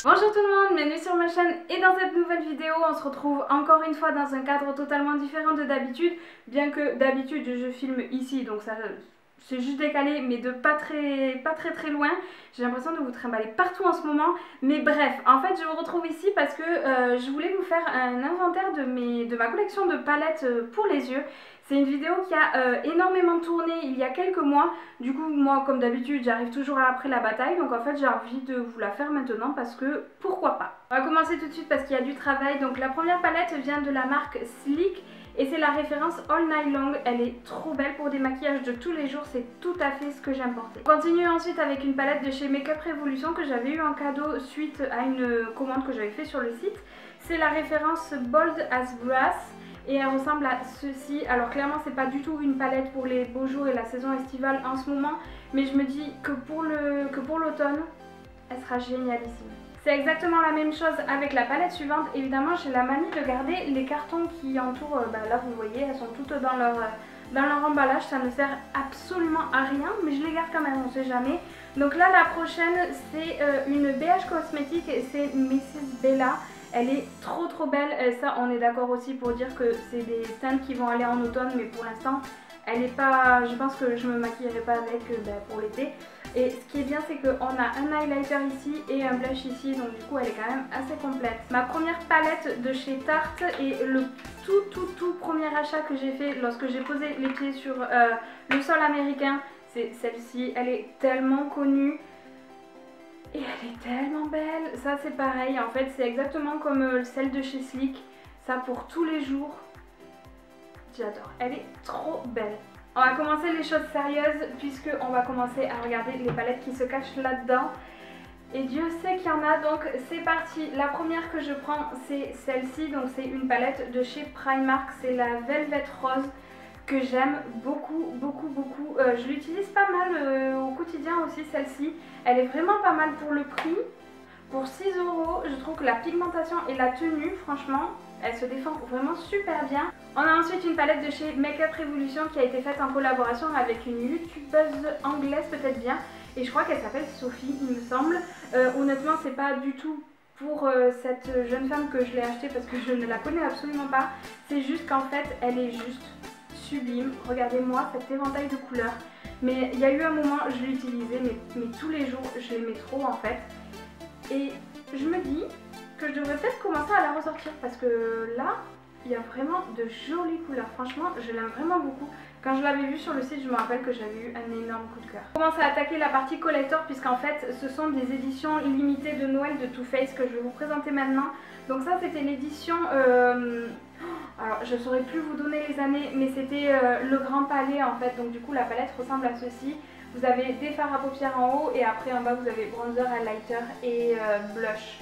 Bonjour tout le monde, bienvenue sur ma chaîne et dans cette nouvelle vidéo on se retrouve encore une fois dans un cadre totalement différent de d'habitude. Bien que d'habitude je filme ici donc ça c'est juste décalé mais de pas très loin. J'ai l'impression de vous trimballer partout en ce moment. Mais bref, en fait je vous retrouve ici parce que je voulais vous faire un inventaire de ma collection de palettes pour les yeux. C'est une vidéo qui a énormément tourné il y a quelques mois. Du coup, moi, comme d'habitude, j'arrive toujours après la bataille. Donc en fait, j'ai envie de vous la faire maintenant parce que pourquoi pas. On va commencer tout de suite parce qu'il y a du travail. Donc la première palette vient de la marque Sleek. Et c'est la référence All Night Long. Elle est trop belle pour des maquillages de tous les jours. C'est tout à fait ce que j'aime porter. On continue ensuite avec une palette de chez Makeup Revolution que j'avais eu en cadeau suite à une commande que j'avais fait sur le site. C'est la référence Bold as Brass. Et elle ressemble à ceci. Alors clairement c'est pas du tout une palette pour les beaux jours et la saison estivale en ce moment, mais je me dis que pour l'automne elle sera génialissime. C'est exactement la même chose avec la palette suivante. Évidemment j'ai la manie de garder les cartons qui entourent, là vous voyez elles sont toutes dans leur emballage. Ça ne sert absolument à rien mais je les garde quand même, on sait jamais. Donc là la prochaine c'est une BH cosmétique et c'est Mrs Bella. Elle est trop belle, ça on est d'accord aussi pour dire que c'est des teintes qui vont aller en automne, mais pour l'instant elle est pas, je pense que je me maquillerai pas avec pour l'été. Et ce qui est bien c'est qu'on a un highlighter ici et un blush ici, donc du coup elle est quand même assez complète. Ma première palette de chez Tarte et le tout premier achat que j'ai fait lorsque j'ai posé les pieds sur le sol américain, c'est celle-ci. Elle est tellement connue. Et elle est tellement belle. Ça c'est pareil, en fait c'est exactement comme celle de chez Sleek. Ça pour tous les jours. J'adore, elle est trop belle. On va commencer les choses sérieuses puisque on va commencer à regarder les palettes qui se cachent là-dedans. Et Dieu sait qu'il y en a, donc c'est parti. La première que je prends c'est celle-ci, donc c'est une palette de chez Primark. C'est la Velvet Rose que j'aime beaucoup. Je l'utilise pas mal au quotidien aussi celle-ci. Elle est vraiment pas mal pour le prix. Pour 6 €, je trouve que la pigmentation et la tenue, franchement, elle se défend vraiment super bien. On a ensuite une palette de chez Makeup Revolution qui a été faite en collaboration avec une youtubeuse anglaise peut-être bien. Et je crois qu'elle s'appelle Sophie, il me semble. Honnêtement, c'est pas du tout pour cette jeune femme que je l'ai achetée parce que je ne la connais absolument pas. C'est juste qu'en fait, elle est juste sublime. Regardez-moi cet éventail de couleurs. Mais il y a eu un moment, je l'utilisais, mais tous les jours, je l'aimais trop en fait. Et je me dis que je devrais peut-être commencer à la ressortir parce que là, il y a vraiment de jolies couleurs. Franchement, je l'aime vraiment beaucoup. Quand je l'avais vue sur le site, je me rappelle que j'avais eu un énorme coup de cœur. On commence à attaquer la partie collector puisqu'en fait, ce sont des éditions limitées de Noël de Too Faced que je vais vous présenter maintenant. Donc ça, c'était l'édition... alors, je ne saurais plus vous donner les années, mais c'était le Grand Palais en fait. Donc du coup, la palette ressemble à ceci. Vous avez des fards à paupières en haut et après en bas, vous avez bronzer, highlighter et blush.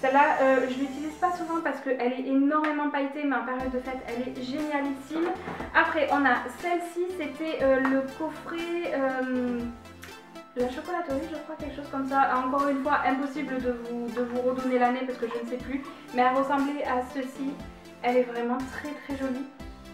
Celle-là, je l'utilise pas souvent parce qu'elle est énormément pailletée, mais en période de fête, elle est génialissime. Après, on a celle-ci, c'était le coffret... la chocolaterie, je crois, quelque chose comme ça. Encore une fois, impossible de vous redonner l'année parce que je ne sais plus. Mais elle ressemblait à ceci. Elle est vraiment très jolie.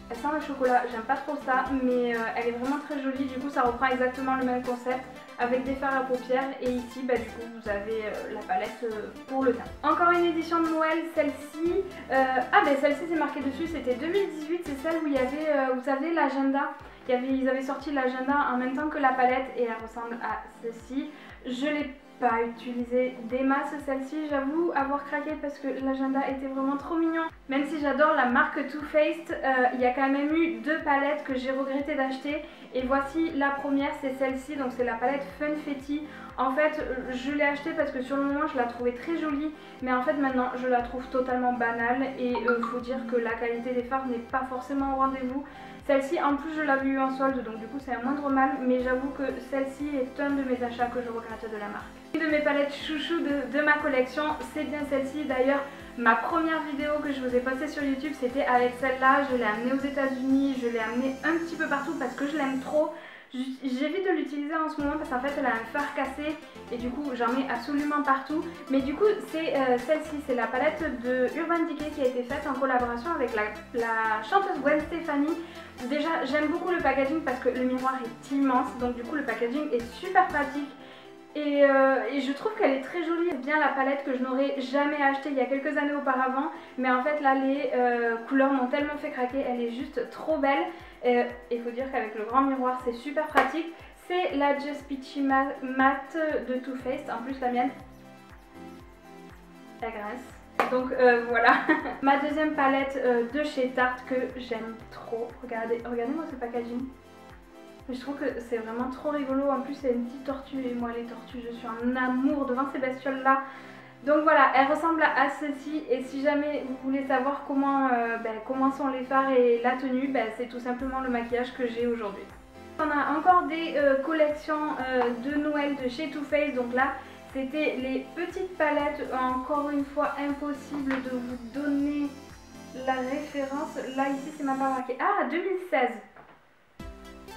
Elle sent le chocolat, j'aime pas trop ça, mais elle est vraiment très jolie. Du coup, ça reprend exactement le même concept avec des fards à paupières. Et ici, du coup, vous avez la palette pour le teint. Encore une édition de Noël, celle-ci. Celle-ci, c'est marqué dessus, c'était 2018. C'est celle où il y avait, vous savez, l'agenda. Ils avaient sorti l'agenda en même temps que la palette et elle ressemble à ceci. Je l'ai pas utilisé des masses celle-ci, j'avoue avoir craqué parce que l'agenda était vraiment trop mignon. Même si j'adore la marque Too Faced, il y a quand même eu deux palettes que j'ai regretté d'acheter. Et voici la première, c'est celle-ci, donc c'est la palette Funfetti. En fait, je l'ai achetée parce que sur le moment je la trouvais très jolie, mais en fait maintenant je la trouve totalement banale et faut dire que la qualité des fards n'est pas forcément au rendez-vous. Celle-ci en plus je l'avais eu en solde, donc du coup c'est un moindre mal, mais j'avoue que celle-ci est un de mes achats que je regrette de la marque. Une de mes palettes chouchou de ma collection, c'est bien celle-ci. D'ailleurs, ma première vidéo que je vous ai postée sur YouTube, c'était avec celle-là. Je l'ai amenée aux États-Unis, je l'ai amenée un petit peu partout parce que je l'aime trop. J'évite de l'utiliser en ce moment parce qu'en fait elle a un fard cassé et du coup j'en mets absolument partout. Mais du coup c'est celle-ci, c'est la palette de Urban Decay qui a été faite en collaboration avec la chanteuse Gwen Stefani. Déjà j'aime beaucoup le packaging parce que le miroir est immense, donc du coup le packaging est super pratique. Et je trouve qu'elle est très jolie. C'est bien la palette que je n'aurais jamais achetée il y a quelques années auparavant. Mais en fait là les couleurs m'ont tellement fait craquer. Elle est juste trop belle. Il faut dire qu'avec le grand miroir c'est super pratique. C'est la Just Peachy Matte de Too Faced. En plus la mienne, elle grince. Donc voilà. Ma deuxième palette de chez Tarte que j'aime trop. Regardez-moi ce packaging. Je trouve que c'est vraiment trop rigolo. En plus, c'est une petite tortue et moi, les tortues, je suis en amour devant ces bestioles-là. Donc voilà, elle ressemble à ceci. Et si jamais vous voulez savoir comment sont les fards et la tenue, c'est tout simplement le maquillage que j'ai aujourd'hui. On a encore des collections de Noël de chez Too Faced. Donc là, c'était les petites palettes. Encore une fois, impossible de vous donner la référence. Là, ici, c'est même pas marqué. Ah, 2016.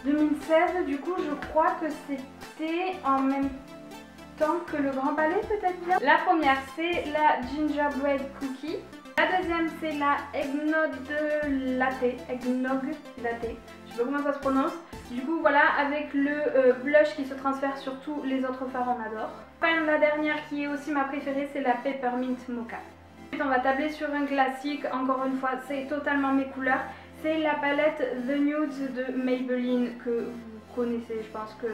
2016, du coup, je crois que c'était en même temps que le Grand Palais, peut-être bien. La première, c'est la Gingerbread Cookie. La deuxième, c'est la Eggnog Latte. Eggnog Latte. Je sais pas comment ça se prononce. Du coup, voilà, avec le blush qui se transfère sur tous les autres fards, on adore. Enfin, la dernière qui est aussi ma préférée, c'est la Peppermint Mocha. Ensuite, on va tabler sur un classique. Encore une fois, c'est totalement mes couleurs. C'est la palette The Nudes de Maybelline que vous connaissez, je pense que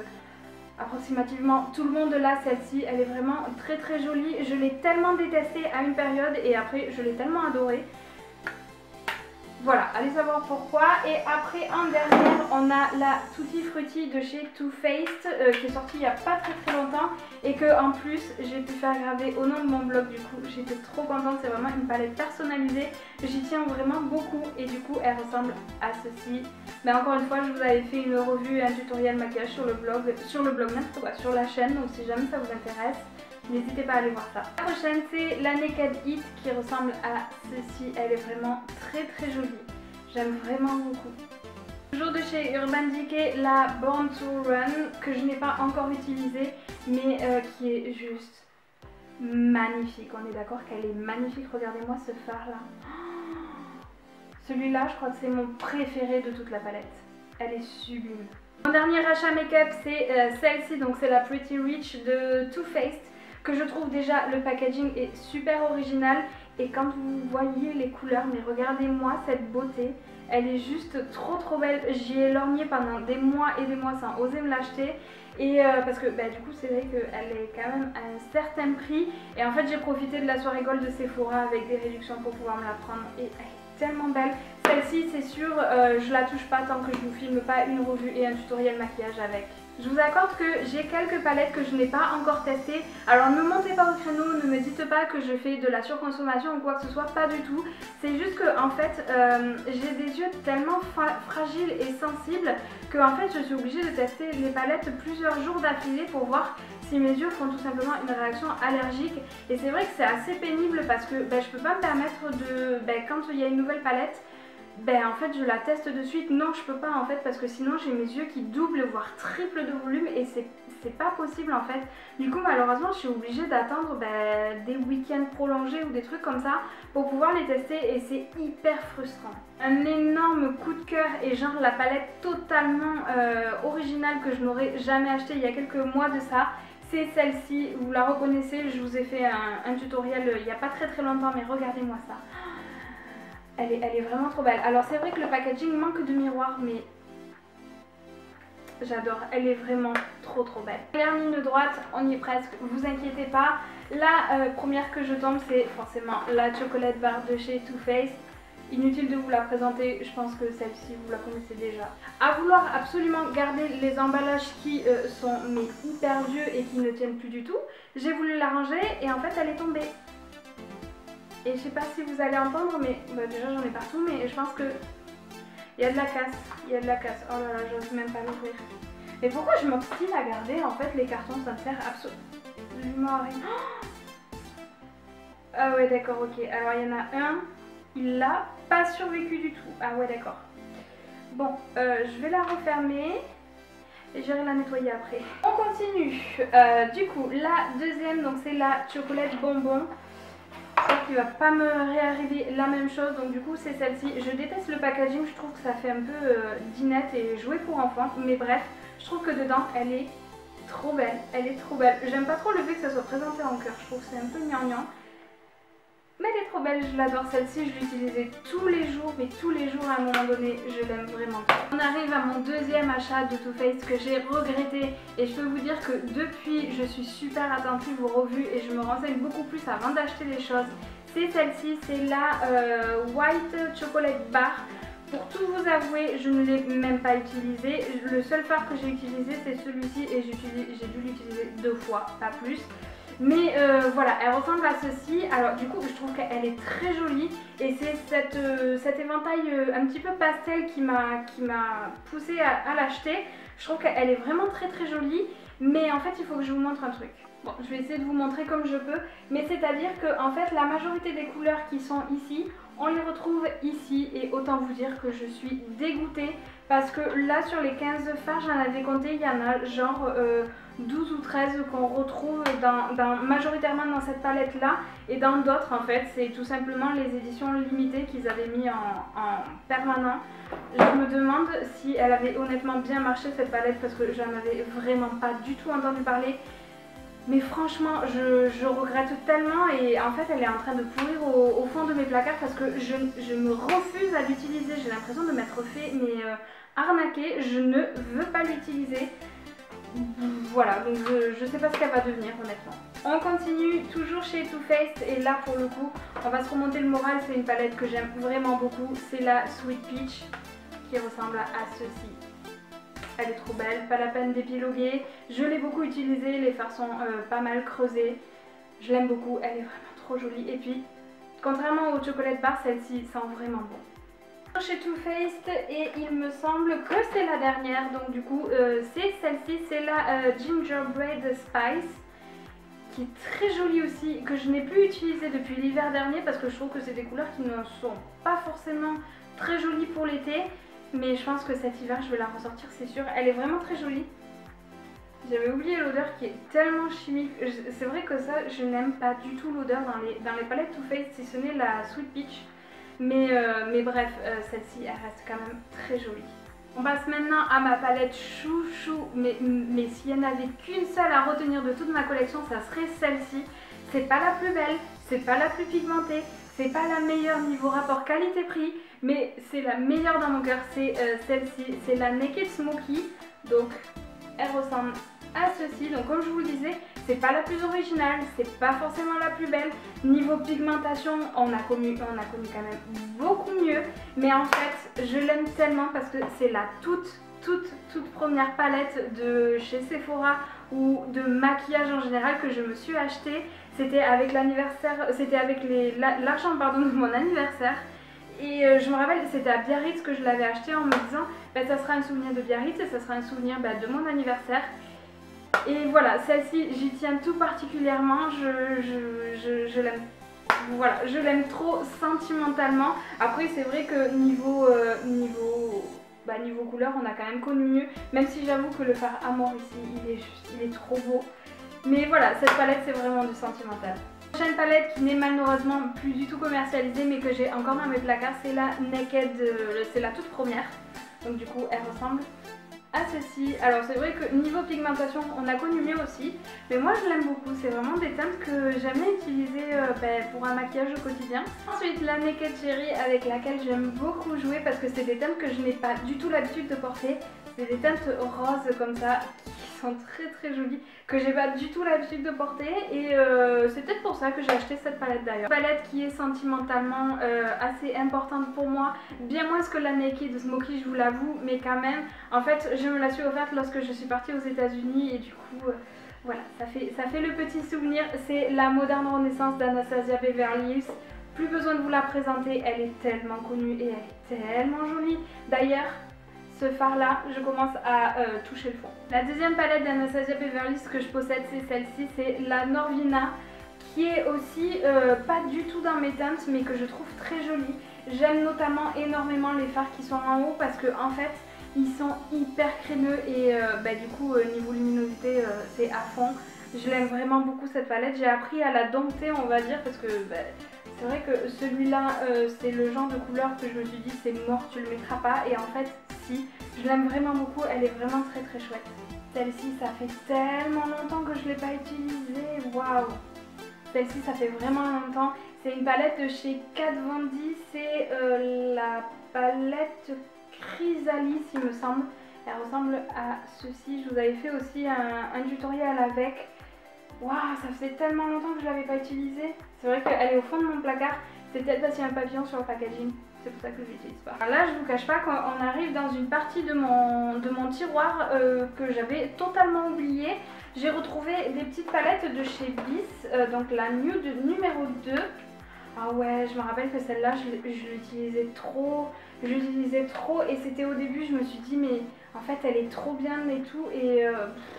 approximativement tout le monde l'a celle-ci. Elle est vraiment très très jolie. Je l'ai tellement détestée à une période et après je l'ai tellement adorée. Voilà, allez savoir pourquoi. Et après en dernière, on a la Tutti Frutti de chez Too Faced qui est sortie il n'y a pas très longtemps et que en plus j'ai pu faire graver au nom de mon blog. Du coup j'étais trop contente, c'est vraiment une palette personnalisée, j'y tiens vraiment beaucoup et du coup elle ressemble à ceci. Mais encore une fois, je vous avais fait une revue et un tutoriel maquillage sur le blog n'importe quoi, sur la chaîne, donc si jamais ça vous intéresse, n'hésitez pas à aller voir ça. La prochaine, c'est la Naked Heat qui ressemble à ceci. Elle est vraiment très très jolie. J'aime vraiment beaucoup. Toujours de chez Urban Decay, la Born to Run que je n'ai pas encore utilisée mais qui est juste magnifique. On est d'accord qu'elle est magnifique. Regardez-moi ce fard là. Celui-là, je crois que c'est mon préféré de toute la palette. Elle est sublime. Mon dernier achat make-up, c'est celle-ci. Donc c'est la Pretty Rich de Too Faced. Que je trouve déjà le packaging est super original et quand vous voyez les couleurs, mais regardez-moi cette beauté, elle est juste trop belle. J'y ai lorgné pendant des mois et des mois sans oser me l'acheter et parce que du coup c'est vrai qu'elle est quand même à un certain prix et en fait j'ai profité de la soirée gold de Sephora avec des réductions pour pouvoir me la prendre et elle est tellement belle. Celle-ci c'est sûr, je la touche pas tant que je vous filme pas une revue et un tutoriel maquillage avec. Je vous accorde que j'ai quelques palettes que je n'ai pas encore testées. Alors ne montez pas au créneau, ne me dites pas que je fais de la surconsommation ou quoi que ce soit, pas du tout. C'est juste que en fait j'ai des yeux tellement fragiles et sensibles que en fait je suis obligée de tester les palettes plusieurs jours d'affilée pour voir si mes yeux font tout simplement une réaction allergique. Et c'est vrai que c'est assez pénible parce que je peux pas me permettre de, quand il y a une nouvelle palette, en fait je la teste de suite. Non, je peux pas en fait parce que sinon j'ai mes yeux qui doublent voire triplent de volume et c'est pas possible en fait. Du coup malheureusement je suis obligée d'attendre des week-ends prolongés ou des trucs comme ça pour pouvoir les tester et c'est hyper frustrant. Un énorme coup de cœur et genre la palette totalement originale que je n'aurais jamais acheté il y a quelques mois de ça. C'est celle-ci, vous la reconnaissez, je vous ai fait un tutoriel il n'y a pas très longtemps mais regardez-moi ça. Elle est vraiment trop belle. Alors c'est vrai que le packaging manque de miroir mais j'adore. Elle est vraiment trop belle. Première ligne droite, on y est presque, vous inquiétez pas. La première que je tombe c'est forcément la Chocolate Bar de chez Too Faced. Inutile de vous la présenter, je pense que celle-ci vous la connaissez déjà. À vouloir absolument garder les emballages qui sont hyper vieux et qui ne tiennent plus du tout, j'ai voulu la ranger et en fait elle est tombée. Et je sais pas si vous allez entendre, mais déjà j'en ai partout, mais je pense que il y a de la casse, il y a de la casse. Oh là là, j'ose même pas l'ouvrir. Mais pourquoi je m'obstine à garder en fait les cartons, ça me sert absolument à rien. Oh, ah ouais d'accord, ok. Alors il y en a un, il l'a pas survécu du tout. Ah ouais d'accord. Bon, je vais la refermer et j'irai la nettoyer après. On continue. Du coup, la deuxième, donc c'est la chocolate bonbon. J'espère qu'il va pas me réarriver la même chose, donc du coup c'est celle-ci. Je déteste le packaging, je trouve que ça fait un peu dinette et jouet pour enfants, mais bref, je trouve que dedans elle est trop belle, elle est trop belle. J'aime pas trop le fait que ça soit présenté en cœur, je trouve que c'est un peu gnangnan. Mais elle est trop belle, je l'adore celle-ci, je l'utilisais tous les jours, mais tous les jours à un moment donné, je l'aime vraiment trop. On arrive à mon deuxième achat de Too Faced que j'ai regretté et je peux vous dire que depuis je suis super attentive aux revues et je me renseigne beaucoup plus avant d'acheter les choses. C'est celle-ci, c'est la White Chocolate Bar. Pour tout vous avouer, je ne l'ai même pas utilisé. Le seul fard que j'ai utilisé c'est celui-ci et j'ai dû l'utiliser 2 fois, pas plus. Mais voilà, elle ressemble à ceci. Alors du coup, je trouve qu'elle est très jolie et c'est cet éventail un petit peu pastel qui m'a poussée à l'acheter. Je trouve qu'elle est vraiment très très jolie, mais en fait, il faut que je vous montre un truc. Bon, je vais essayer de vous montrer comme je peux, mais c'est-à-dire que en fait, la majorité des couleurs qui sont ici, on les retrouve ici et autant vous dire que je suis dégoûtée parce que là, sur les 15 fards, j'en avais compté, il y en a genre 12 ou 13 qu'on retrouve majoritairement dans cette palette là et dans d'autres en fait c'est tout simplement les éditions limitées qu'ils avaient mis en permanent. Je me demande si elle avait honnêtement bien marché cette palette parce que j'en avais vraiment pas du tout entendu parler, mais franchement je regrette tellement et en fait elle est en train de pourrir au fond de mes placards parce que je me refuse à l'utiliser. J'ai l'impression de m'être fait arnaquer, je ne veux pas l'utiliser. Voilà, donc je sais pas ce qu'elle va devenir honnêtement. On continue toujours chez Too Faced et là pour le coup on va se remonter le moral, c'est une palette que j'aime vraiment beaucoup, c'est la Sweet Peach qui ressemble à ceci. Elle est trop belle, pas la peine d'épiloguer, je l'ai beaucoup utilisée, les fards sont pas mal creusés, je l'aime beaucoup, elle est vraiment trop jolie et puis contrairement aux chocolate bar, celle-ci sent vraiment bon. Chez Too Faced et il me semble que c'est la dernière, donc du coup c'est celle-ci, c'est la Gingerbread Spice qui est très jolie aussi, que je n'ai plus utilisée depuis l'hiver dernier parce que je trouve que c'est des couleurs qui ne sont pas forcément très jolies pour l'été, mais je pense que cet hiver je vais la ressortir, c'est sûr. Elle est vraiment très jolie. J'avais oublié l'odeur qui est tellement chimique, c'est vrai que ça je n'aime pas du tout l'odeur dans les palettes Too Faced si ce n'est la Sweet Peach. Mais bref, celle-ci elle reste quand même très jolie. On passe maintenant à ma palette chouchou, mais s'il n'y en avait qu'une seule à retenir de toute ma collection, ça serait celle-ci. C'est pas la plus belle, c'est pas la plus pigmentée, c'est pas la meilleure niveau rapport qualité-prix, mais c'est la meilleure dans mon cœur, c'est celle-ci, c'est la Naked Smoky. Donc elle ressemble à ceci, donc comme je vous le disais, c'est pas la plus originale, c'est pas forcément la plus belle. Niveau pigmentation, on a connu quand même beaucoup mieux, mais en fait je l'aime tellement parce que c'est la toute première palette de chez Sephora ou de maquillage en général que je me suis achetée. C'était avec l'anniversaire, c'était avec l'argent de mon anniversaire. Et je me rappelle, c'était à Biarritz que je l'avais acheté en me disant bah, ça sera un souvenir de Biarritz et ça sera un souvenir de mon anniversaire. Et voilà, celle-ci j'y tiens tout particulièrement, je l'aime. Voilà, je l'aime trop sentimentalement. Après c'est vrai que niveau couleur on a quand même connu mieux, même si j'avoue que le fard Amore ici il est trop beau. Mais voilà, cette palette c'est vraiment du sentimental. La prochaine palette qui n'est malheureusement plus du tout commercialisée mais que j'ai encore dans mes placards, c'est la Naked, c'est la toute première. Donc du coup elle ressemble à ceci. Alors c'est vrai que niveau pigmentation on a connu mieux aussi, mais moi je l'aime beaucoup, c'est vraiment des teintes que j'aime bien utiliser pour un maquillage au quotidien. Ensuite la Naked Cherry avec laquelle j'aime beaucoup jouer parce que c'est des teintes que je n'ai pas du tout l'habitude de porter. C'est des teintes roses comme ça qui sont très jolies, que j'ai pas du tout l'habitude de porter et c'est peut-être pour ça que j'ai acheté cette palette d'ailleurs. Palette qui est sentimentalement assez importante pour moi, bien moins que la Naked Smoky je vous l'avoue, mais quand même en fait je me la suis offerte lorsque je suis partie aux États-Unis et du coup voilà, ça fait le petit souvenir. C'est la Moderne Renaissance d'Anastasia Beverly Hills. Plus besoin de vous la présenter, elle est tellement connue et elle est tellement jolie. D'ailleurs ce fard là, je commence à toucher le fond. La deuxième palette d'Anastasia Beverly Hills que je possède, c'est celle-ci, c'est la Norvina, qui est aussi pas du tout dans mes teintes mais que je trouve très jolie. J'aime notamment énormément les fards qui sont en haut parce que en fait ils sont hyper crémeux et du coup niveau luminosité c'est à fond. Je l'aime vraiment beaucoup cette palette, j'ai appris à la dompter on va dire parce que c'est vrai que celui-là c'est le genre de couleur que je me suis dit c'est mort, tu le mettras pas, et en fait si, je l'aime vraiment beaucoup, elle est vraiment très chouette. Celle-ci, ça fait tellement longtemps que je ne l'ai pas utilisée. Waouh! Celle-ci, ça fait vraiment longtemps. C'est une palette de chez Kat Von D. C'est la palette Chrysalis, il me semble. Elle ressemble à ceci. Je vous avais fait aussi un tutoriel avec. Waouh, ça faisait tellement longtemps que je ne l'avais pas utilisée. C'est vrai qu'elle est au fond de mon placard. C'est peut-être parce qu'il y a un papillon sur le packaging. C'est pour ça que je l'utilise pas. Là, je vous cache pas qu'on arrive dans une partie de mon tiroir que j'avais totalement oublié. J'ai retrouvé des petites palettes de chez Bis, donc la Nude numéro 2. Ah ouais, je me rappelle que celle-là, je l'utilisais trop. Je l'utilisais trop et c'était au début, je me suis dit, mais en fait, elle est trop bien et tout. Et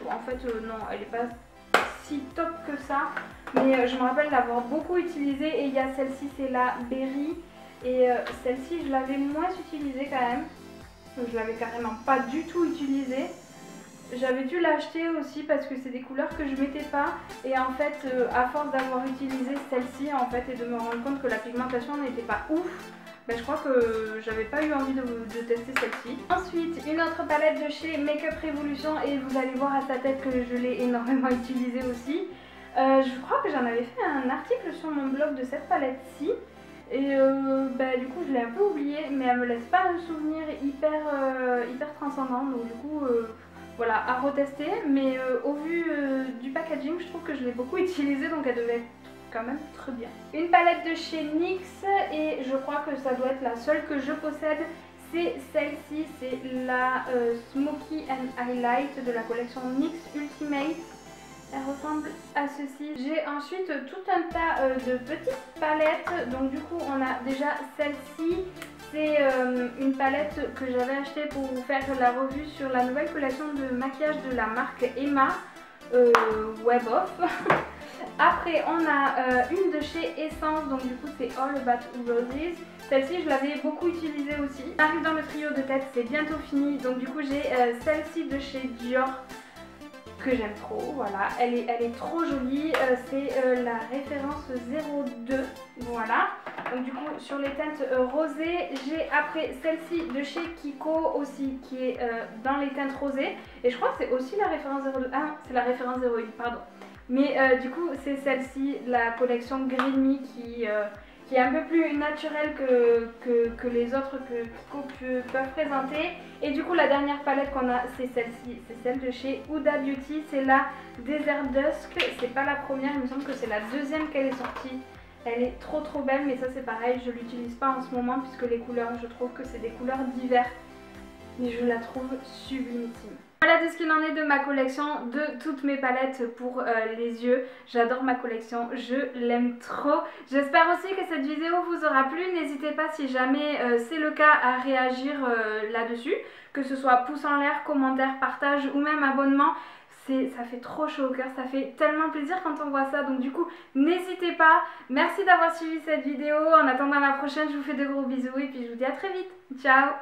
en fait, non, elle est pas si top que ça. Mais je me rappelle l'avoir beaucoup utilisée. Et il y a celle-ci, c'est la Berry. Et celle-ci, je l'avais moins utilisée quand même. Je l'avais carrément pas du tout utilisée. J'avais dû l'acheter aussi parce que c'est des couleurs que je mettais pas. Et en fait, à force d'avoir utilisé celle-ci en fait et de me rendre compte que la pigmentation n'était pas ouf, ben, je crois que j'avais pas eu envie de tester celle-ci. Ensuite, une autre palette de chez Makeup Revolution et vous allez voir à sa tête que je l'ai énormément utilisée aussi. Je crois que j'en avais fait un article sur mon blog de cette palette-ci. Et bah, du coup je l'ai un peu oubliée, mais elle me laisse pas un souvenir hyper transcendant, donc du coup voilà, à retester. Mais au vu du packaging, je trouve que je l'ai beaucoup utilisée, donc elle devait être quand même très bien. Une palette de chez NYX, et je crois que ça doit être la seule que je possède, c'est celle-ci, c'est la Smoky and Highlight de la collection NYX Ultimate. Elle ressemble à ceci. J'ai ensuite tout un tas de petites palettes. Donc du coup on a déjà celle-ci. C'est une palette que j'avais achetée pour vous faire la revue sur la nouvelle collection de maquillage de la marque Emma Web Off. Après on a une de chez Essence. Donc du coup c'est All About Roses. Celle-ci je l'avais beaucoup utilisée aussi. On arrive dans le trio de tête, c'est bientôt fini. Donc du coup j'ai celle-ci de chez Dior, que j'aime trop, voilà, elle est trop jolie, c'est la référence 02, voilà. Donc du coup sur les teintes rosées, j'ai après celle-ci de chez Kiko aussi qui est dans les teintes rosées, et je crois que c'est aussi la référence 02, ah non, c'est la référence 01, pardon. Mais du coup c'est celle-ci, la collection Green Me qui est un peu plus naturelle que les autres que Kiko peuvent présenter. Et du coup la dernière palette qu'on a, c'est celle-ci, c'est celle de chez Huda Beauty, c'est la Desert Dusk, c'est pas la première, il me semble que c'est la deuxième qu'elle est sortie. Elle est trop belle, mais ça c'est pareil, je l'utilise pas en ce moment puisque les couleurs, je trouve que c'est des couleurs d'hiver, mais je la trouve sublimissime. Voilà de ce qu'il en est de ma collection, de toutes mes palettes pour les yeux. J'adore ma collection, je l'aime trop. J'espère aussi que cette vidéo vous aura plu. N'hésitez pas si jamais c'est le cas à réagir là-dessus. Que ce soit pouce en l'air, commentaire, partage ou même abonnement. Ça fait trop chaud au cœur, ça fait tellement plaisir quand on voit ça. Donc du coup, n'hésitez pas. Merci d'avoir suivi cette vidéo. En attendant la prochaine, je vous fais de gros bisous et puis je vous dis à très vite. Ciao!